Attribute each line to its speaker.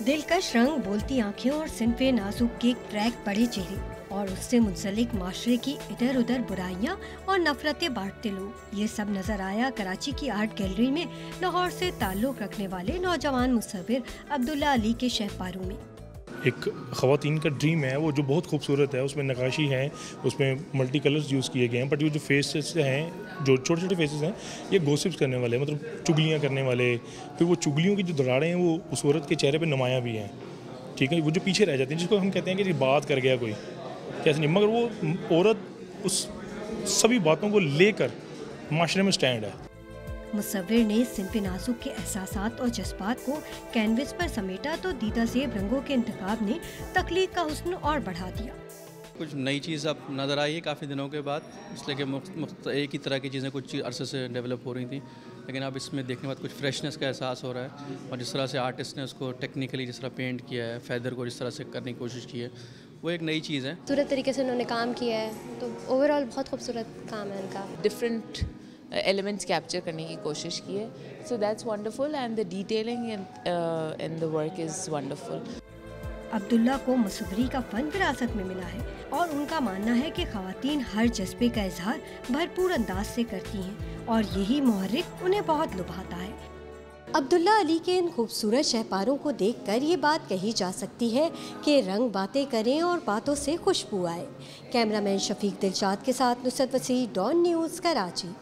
Speaker 1: दिलकश रंग, बोलती आंखें और सिनफे नाजुक के क्रैक बड़े चेहरे और उससे मुंसलिक माशरे की इधर उधर बुराइयां और नफरतें बांटते लोग, ये सब नजर आया कराची की आर्ट गैलरी में लाहौर से ताल्लुक रखने वाले नौजवान मुसव्विर अब्दुल्ला अली के शहपारों में।
Speaker 2: एक ख़वातीन का ड्रीम है वो जो बहुत खूबसूरत है, उसमें नक्काशी है, उसमें मल्टी कलर्स यूज़ किए गए हैं, बट ये जो फेसेस हैं, जो छोटे छोटे फेसेस हैं, ये गॉसिप्स करने वाले, मतलब चुगलियाँ करने वाले, फिर वो चुगलियों की जो दरारें हैं वो उस औरत के चेहरे पे नुमायाँ भी हैं, ठीक है, वो जो पीछे रह जाती हैं, जिसको हम कहते हैं कि ये बात कर गया कोई, कैसे नहीं, मगर वो औरत उस सभी बातों को लेकर माशरे में स्टैंड है।
Speaker 1: मुसव्विर ने सिनफे नाजुक के एहसासात और जज्बात को कैनवस पर समेटा तो दीदा ज़ेब रंगों के इंतखाब ने तख्लीक का हुस्न और बढ़ा दिया।
Speaker 3: कुछ नई चीज़ अब नज़र आई है काफ़ी दिनों के बाद, इसलिए कि एक ही तरह की चीज़ें कुछ अरसे से डेवलप हो रही थी, लेकिन अब इसमें देखने के बाद कुछ फ्रेशनेस का एहसास हो रहा है, और जिस तरह से आर्टिस्ट ने उसको टेक्निकली जिस तरह पेंट किया है, फैदर को जिस तरह से करने की कोशिश की है, वो एक नई चीज़ है।
Speaker 4: खूबसूरत तरीके से उन्होंने काम किया है, तो ओवरऑल बहुत खूबसूरत काम है उनका।
Speaker 5: डिफरेंट एलिमेंट्स कैप्चर करने की कोशिश की है, so that's wonderful and the detailing in the work is wonderful.
Speaker 1: Abdullah को मुसव्वरी का फन विरासत में मिला है और उनका मानना है कि ख़वातीन हर जज्बे का इजहार भरपूर अंदाज से करती हैं और यही मुहर्रिक उन्हें बहुत लुभाता है। अब्दुल्ला अली के इन खूबसूरत शहपारों को देखकर ये बात कही जा सकती है कि रंग बातें करें और बातों से खुशबू आए। कैमरामैन शफीक दिलशाद के साथ नुसरत वसी, डॉन न्यूज़, कराची।